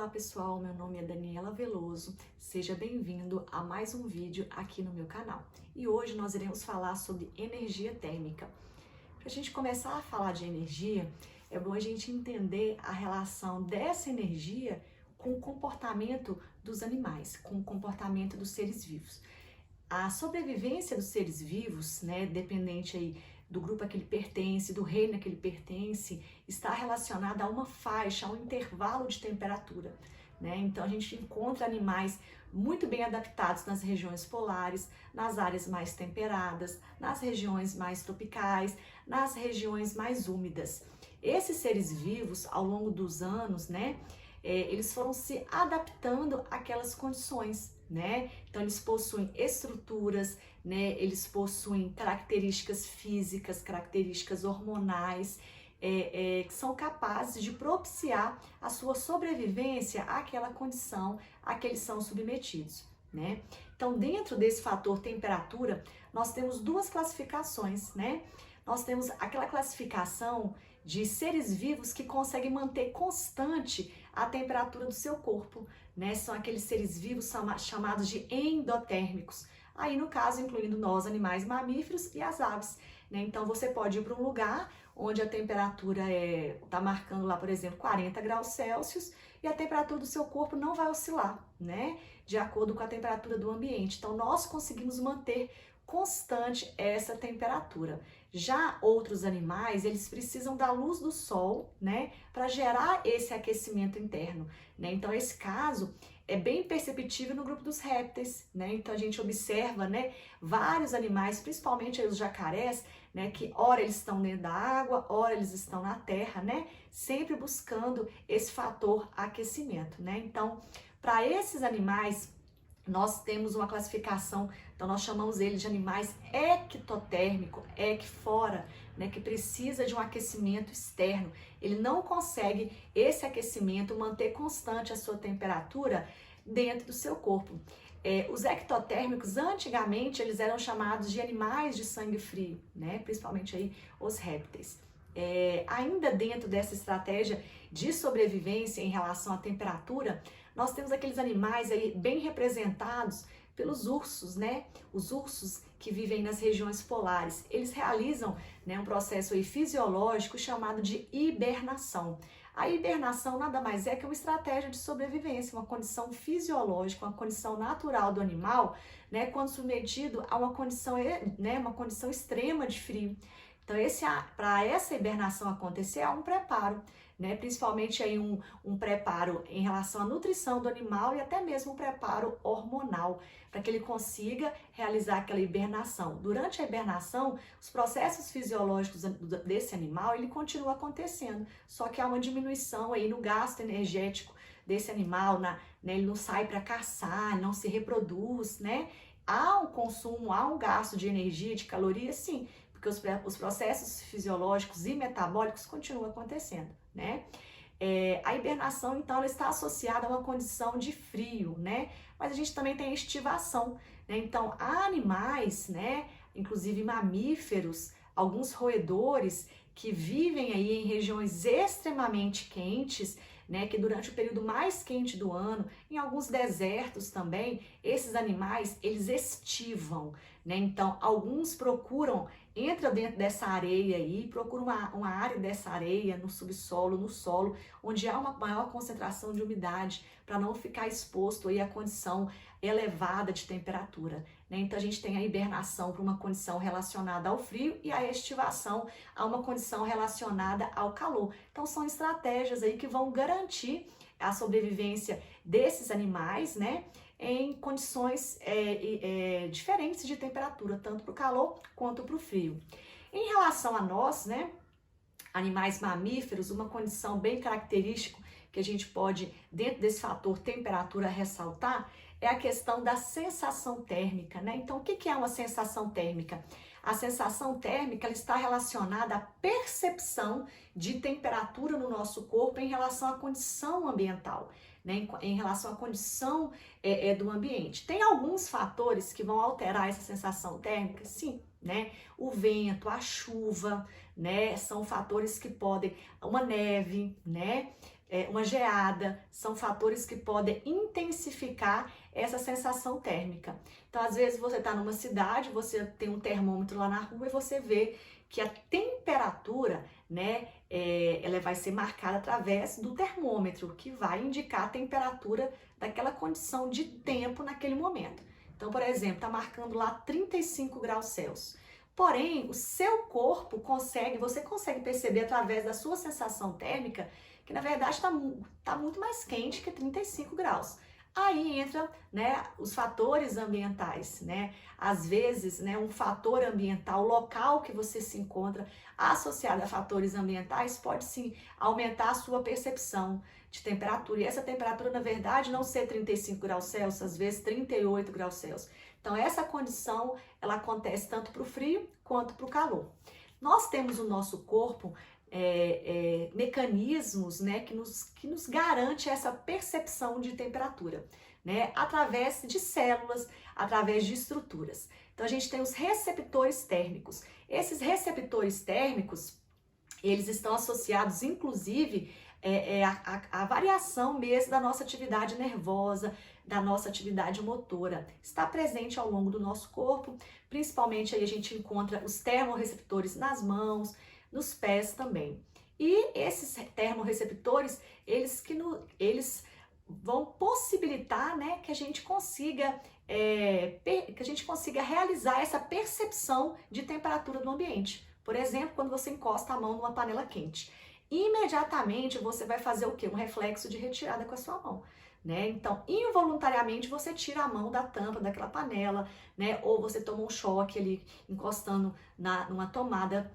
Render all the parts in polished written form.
Olá pessoal, meu nome é Daniela Veloso, seja bem-vindo a mais um vídeo aqui no meu canal. E hoje nós iremos falar sobre energia térmica. Para a gente começar a falar de energia, é bom a gente entender a relação dessa energia com o comportamento dos animais, com o comportamento dos seres vivos. A sobrevivência dos seres vivos, dependente aí do grupo a que ele pertence, do reino a que ele pertence, está relacionada a uma faixa, a um intervalo de temperatura, Então a gente encontra animais muito bem adaptados nas regiões polares, nas áreas mais temperadas, nas regiões mais tropicais, nas regiões mais úmidas. Esses seres vivos, ao longo dos anos, eles foram se adaptando àquelas condições, Então eles possuem estruturas, eles possuem características físicas, características hormonais, que são capazes de propiciar a sua sobrevivência àquela condição a que eles são submetidos, Então, dentro desse fator temperatura, nós temos duas classificações, Nós temos aquela classificação de seres vivos que conseguem manter constante a temperatura do seu corpo, São aqueles seres vivos chamados de endotérmicos. Aí, no caso, incluindo nós, animais mamíferos e as aves, Então, você pode ir para um lugar onde a temperatura está marcando lá, por exemplo, 40 graus Celsius e a temperatura do seu corpo não vai oscilar, De acordo com a temperatura do ambiente. Então, nós conseguimos manter constante essa temperatura. Já outros animais, eles precisam da luz do sol, para gerar esse aquecimento interno, Então, esse caso é bem perceptível no grupo dos répteis, Então, a gente observa, vários animais, principalmente os jacarés, que ora eles estão dentro da água, ora eles estão na terra, Sempre buscando esse fator aquecimento, Então, para esses animais, nós temos uma classificação, então nós chamamos eles de animais ectotérmicos, fora, que precisa de um aquecimento externo. Ele não consegue esse aquecimento manter constante a sua temperatura dentro do seu corpo. Os ectotérmicos, antigamente, eles eram chamados de animais de sangue frio, Principalmente aí os répteis. Ainda dentro dessa estratégia de sobrevivência em relação à temperatura, nós temos aqueles animais aí bem representados pelos ursos, Os ursos que vivem nas regiões polares, eles realizam, um processo aí fisiológico chamado de hibernação. A hibernação nada mais é que uma estratégia de sobrevivência, uma condição fisiológica, uma condição natural do animal, quando submetido a uma condição, uma condição extrema de frio. Então, para essa hibernação acontecer, há um preparo, Principalmente aí um preparo em relação à nutrição do animal e até mesmo um preparo hormonal, para que ele consiga realizar aquela hibernação. Durante a hibernação, os processos fisiológicos desse animal, ele continua acontecendo, só que há uma diminuição aí no gasto energético desse animal, ele não sai para caçar, não se reproduz, Há um consumo, há um gasto de energia, de calorias, sim, porque os processos fisiológicos e metabólicos continuam acontecendo, A hibernação, então, ela está associada a uma condição de frio, Mas a gente também tem a estivação, Então, há animais, inclusive mamíferos, alguns roedores que vivem aí em regiões extremamente quentes, que durante o período mais quente do ano, em alguns desertos também, esses animais, eles estivam, Então, alguns entram dentro dessa areia aí, procuram uma área dessa areia, no subsolo, no solo, onde há uma maior concentração de umidade, para não ficar exposto aí à condição elevada de temperatura, Então, a gente tem a hibernação para uma condição relacionada ao frio e a estivação a uma condição relacionada ao calor. Então, são estratégias aí que vão garantir a sobrevivência desses animais, em condições diferentes de temperatura, tanto para o calor quanto para o frio. Em relação a nós, animais mamíferos, uma condição bem característica que a gente pode, dentro desse fator temperatura, ressaltar, é a questão da sensação térmica, Então, o que é uma sensação térmica? A sensação térmica ela está relacionada à percepção de temperatura no nosso corpo em relação à condição ambiental, em relação à condição do ambiente. Tem alguns fatores que vão alterar essa sensação térmica? Sim, O vento, a chuva, São fatores que podem, uma neve, uma geada, são fatores que podem intensificar essa sensação térmica. Então, às vezes você está numa cidade, você tem um termômetro lá na rua e você vê que a temperatura, né, ela vai ser marcada através do termômetro, que vai indicar a temperatura daquela condição de tempo naquele momento. Então, por exemplo, está marcando lá 35 graus Celsius. Porém, o seu corpo você consegue perceber através da sua sensação térmica que na verdade tá muito mais quente que 35 graus. Aí entra, né, os fatores ambientais, né? Às vezes, né, um fator ambiental local que você se encontra associado a fatores ambientais pode sim aumentar a sua percepção de temperatura. E essa temperatura, na verdade, não ser 35 graus Celsius, às vezes 38 graus Celsius. Então, essa condição, ela acontece tanto para o frio quanto para o calor. Nós temos o nosso corpo mecanismos, né, que nos garante essa percepção de temperatura, né, através de células, através de estruturas. Então a gente tem os receptores térmicos. Esses receptores térmicos, eles estão associados, inclusive, a variação mesmo da nossa atividade nervosa, da nossa atividade motora. Está presente ao longo do nosso corpo, principalmente aí a gente encontra os termorreceptores nas mãos, nos pés também. E esses termorreceptores, eles vão possibilitar, né, que a gente consiga realizar essa percepção de temperatura do ambiente. Por exemplo, quando você encosta a mão numa panela quente, imediatamente você vai fazer o quê? Um reflexo de retirada com a sua mão, né? Então, involuntariamente você tira a mão da tampa daquela panela, né? Ou você toma um choque ali encostando numa tomada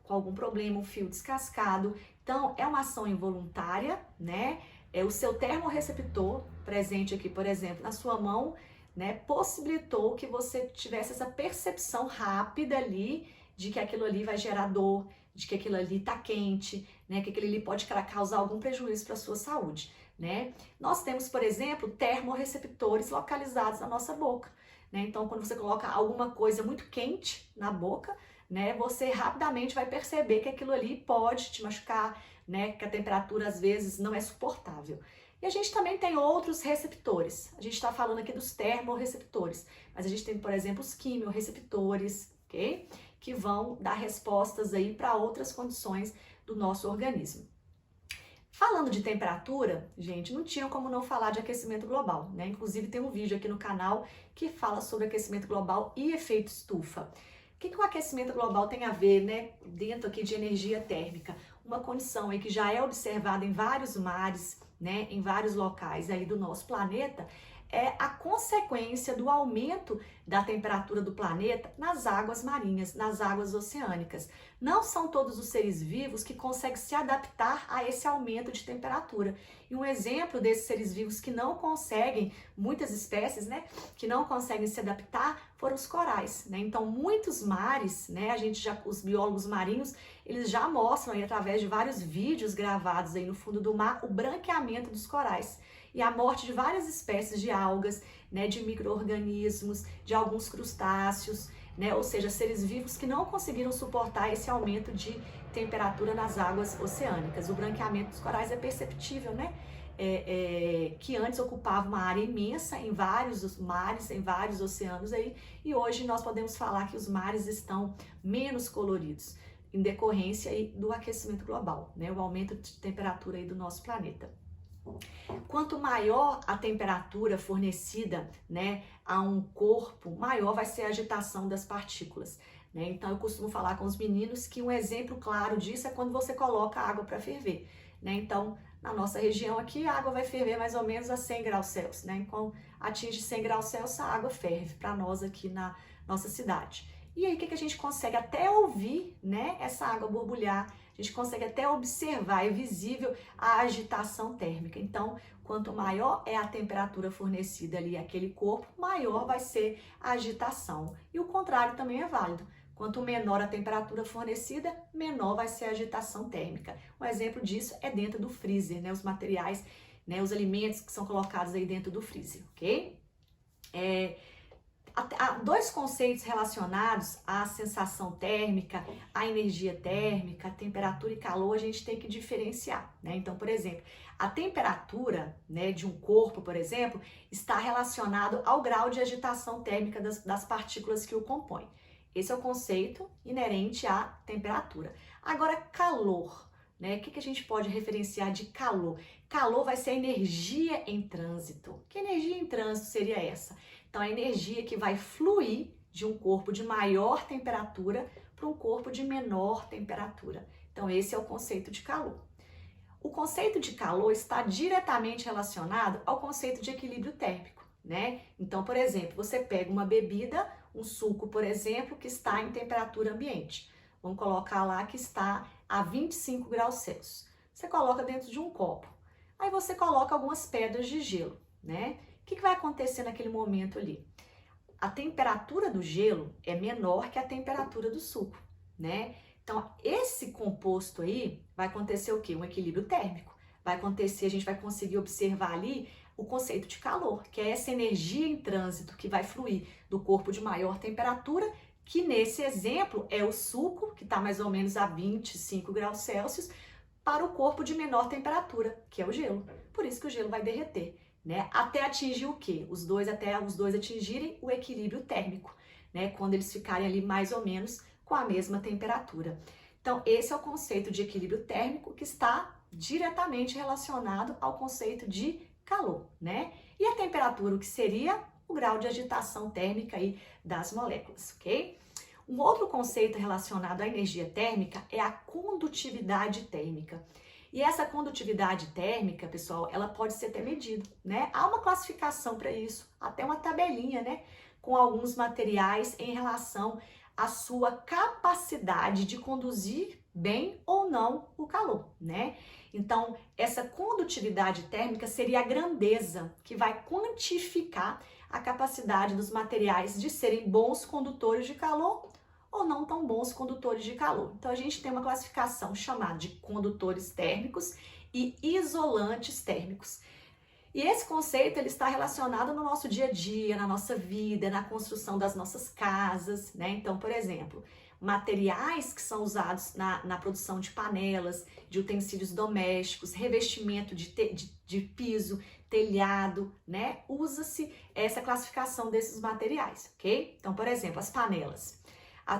com algum problema, um fio descascado. Então, é uma ação involuntária, né? É o seu termorreceptor presente aqui, por exemplo, na sua mão, né? Possibilitou que você tivesse essa percepção rápida ali de que aquilo ali vai gerar dor, de que aquilo ali tá quente, né? Que aquilo ali pode causar algum prejuízo para a sua saúde, né? Nós temos, por exemplo, termorreceptores localizados na nossa boca, né? Então, quando você coloca alguma coisa muito quente na boca, né, você rapidamente vai perceber que aquilo ali pode te machucar, né, que a temperatura às vezes não é suportável. E a gente também tem outros receptores. A gente está falando aqui dos termorreceptores, mas a gente tem, por exemplo, os quimiorreceptores, ok? Que vão dar respostas aí para outras condições do nosso organismo. Falando de temperatura, gente, não tinha como não falar de aquecimento global, né? Inclusive tem um vídeo aqui no canal que fala sobre aquecimento global e efeito estufa. O que o aquecimento global tem a ver, né, dentro aqui de energia térmica? Uma condição aí que já é observada em vários mares, né, em vários locais aí do nosso planeta, é a consequência do aumento da temperatura do planeta nas águas marinhas, nas águas oceânicas. Não são todos os seres vivos que conseguem se adaptar a esse aumento de temperatura. E um exemplo desses seres vivos que não conseguem, muitas espécies, né, que não conseguem se adaptar, foram os corais, né? Então, muitos mares, né, os biólogos marinhos, eles já mostram aí através de vários vídeos gravados aí no fundo do mar o branqueamento dos corais e a morte de várias espécies de algas, né, de micro-organismos, de alguns crustáceos, né, ou seja, seres vivos que não conseguiram suportar esse aumento de temperatura nas águas oceânicas. O branqueamento dos corais é perceptível, né? Que antes ocupava uma área imensa em vários mares, em vários oceanos aí, e hoje nós podemos falar que os mares estão menos coloridos, em decorrência aí do aquecimento global, né? O aumento de temperatura aí do nosso planeta. Quanto maior a temperatura fornecida, né, a um corpo, maior vai ser a agitação das partículas, né? Então eu costumo falar com os meninos que um exemplo claro disso é quando você coloca água para ferver, né? Então na nossa região aqui a água vai ferver mais ou menos a 100 graus Celsius, né? Quando atinge 100 graus Celsius a água ferve para nós aqui na nossa cidade. E aí o que a gente consegue até ouvir, né, essa água borbulhar. A gente consegue até observar, é visível a agitação térmica. Então, quanto maior é a temperatura fornecida ali àquele corpo, maior vai ser a agitação. E o contrário também é válido. Quanto menor a temperatura fornecida, menor vai ser a agitação térmica. Um exemplo disso é dentro do freezer, né? Os materiais, né, os alimentos que são colocados aí dentro do freezer, ok? Há dois conceitos relacionados à sensação térmica, à energia térmica, temperatura e calor, a gente tem que diferenciar, né? Então, por exemplo, a temperatura, né, de um corpo, por exemplo, está relacionado ao grau de agitação térmica das partículas que o compõem. Esse é o conceito inerente à temperatura. Agora, calor, né? O que a gente pode referenciar de calor? Calor vai ser a energia em trânsito. Que energia em trânsito seria essa? Então, a energia que vai fluir de um corpo de maior temperatura para um corpo de menor temperatura. Então, esse é o conceito de calor. O conceito de calor está diretamente relacionado ao conceito de equilíbrio térmico, né? Então, por exemplo, você pega uma bebida, um suco, por exemplo, que está em temperatura ambiente. Vamos colocar lá que está a 25 graus Celsius. Você coloca dentro de um copo. Aí você coloca algumas pedras de gelo, né? O que vai acontecer naquele momento ali? A temperatura do gelo é menor que a temperatura do suco, né? Então, esse composto aí vai acontecer o quê? Um equilíbrio térmico. Vai acontecer, a gente vai conseguir observar ali o conceito de calor, que é essa energia em trânsito que vai fluir do corpo de maior temperatura, que nesse exemplo é o suco, que está mais ou menos a 25 graus Celsius, para o corpo de menor temperatura, que é o gelo. Por isso que o gelo vai derreter, né? Até atingir o quê? Até os dois atingirem o equilíbrio térmico, né? Quando eles ficarem ali mais ou menos com a mesma temperatura. Então, esse é o conceito de equilíbrio térmico que está diretamente relacionado ao conceito de calor, né? E a temperatura, o que seria o grau de agitação térmica aí das moléculas, ok? Um outro conceito relacionado à energia térmica é a condutividade térmica. E essa condutividade térmica, pessoal, ela pode ser até medida, né? Há uma classificação para isso, até uma tabelinha, né? Com alguns materiais em relação à sua capacidade de conduzir bem ou não o calor, né? Então, essa condutividade térmica seria a grandeza que vai quantificar a capacidade dos materiais de serem bons condutores de calor ou não tão bons condutores de calor. Então, a gente tem uma classificação chamada de condutores térmicos e isolantes térmicos. E esse conceito ele está relacionado no nosso dia a dia, na nossa vida, na construção das nossas casas, né? Então, por exemplo, materiais que são usados na produção de panelas, de utensílios domésticos, revestimento de piso, telhado, né? Usa-se essa classificação desses materiais, ok? Então, por exemplo, as panelas.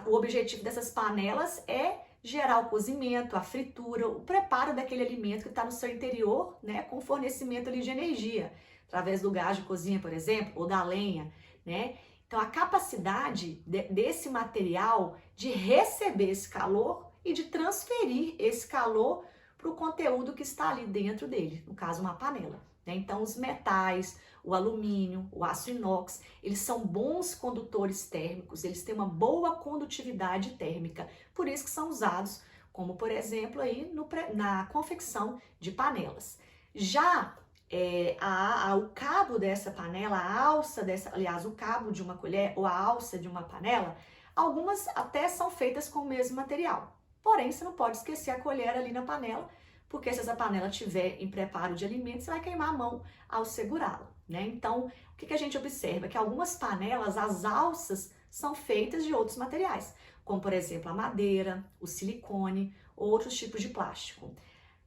O objetivo dessas panelas é gerar o cozimento, a fritura, o preparo daquele alimento que está no seu interior, né, com fornecimento ali de energia, através do gás de cozinha, por exemplo, ou da lenha, né? Então, a capacidade desse material de receber esse calor e de transferir esse calor para o conteúdo que está ali dentro dele, no caso, uma panela, né? Então, os metais, o alumínio, o aço inox, eles são bons condutores térmicos, eles têm uma boa condutividade térmica, por isso que são usados, como por exemplo aí na confecção de panelas. Já o cabo dessa panela, a alça dessa, aliás, o cabo de uma colher ou a alça de uma panela, algumas até são feitas com o mesmo material. Porém, você não pode esquecer a colher ali na panela, porque se essa panela estiver em preparo de alimentos, você vai queimar a mão ao segurá-la, né? Então, o que a gente observa? Que algumas panelas, as alças, são feitas de outros materiais, como por exemplo a madeira, o silicone, outros tipos de plástico.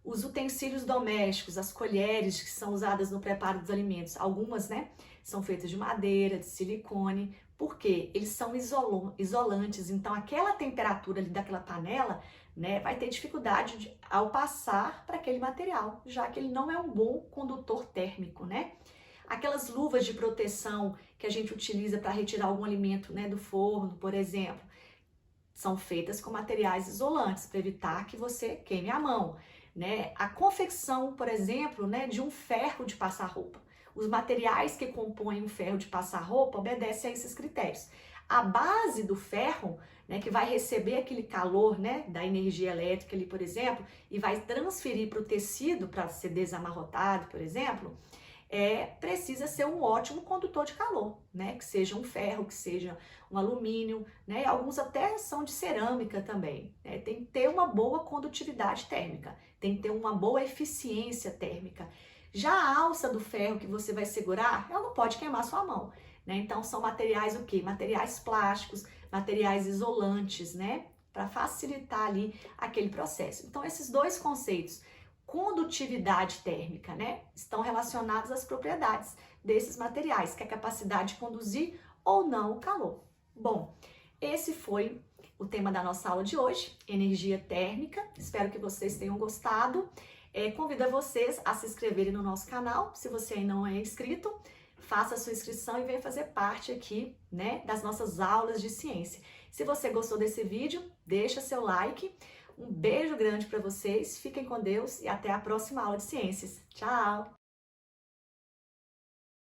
Os utensílios domésticos, as colheres que são usadas no preparo dos alimentos, algumas, né, são feitas de madeira, de silicone, porque eles são isolantes, então aquela temperatura ali daquela panela, né, vai ter dificuldade ao passar para aquele material, já que ele não é um bom condutor térmico, né? Aquelas luvas de proteção que a gente utiliza para retirar algum alimento, né, do forno, por exemplo, são feitas com materiais isolantes para evitar que você queime a mão, né? A confecção, por exemplo, né, de um ferro de passar roupa. Os materiais que compõem um ferro de passar roupa obedecem a esses critérios. A base do ferro, né, que vai receber aquele calor, né, da energia elétrica ali, por exemplo, e vai transferir para o tecido para ser desamarrotado, por exemplo, precisa ser um ótimo condutor de calor, né? Que seja um ferro, que seja um alumínio, né? Alguns até são de cerâmica também, né? Tem que ter uma boa condutividade térmica, tem que ter uma boa eficiência térmica. Já a alça do ferro que você vai segurar, ela não pode queimar sua mão, né? Então são materiais o quê? Materiais plásticos, materiais isolantes, né? Para facilitar ali aquele processo. Então esses dois conceitos, condutividade térmica, né? Estão relacionados às propriedades desses materiais, que é a capacidade de conduzir ou não o calor. Bom, esse foi o tema da nossa aula de hoje, energia térmica. Espero que vocês tenham gostado. Convido a vocês a se inscreverem no nosso canal. Se você ainda não é inscrito, faça a sua inscrição e venha fazer parte aqui, né, das nossas aulas de ciência. Se você gostou desse vídeo, deixa seu like. Um beijo grande para vocês, fiquem com Deus e até a próxima aula de ciências. Tchau!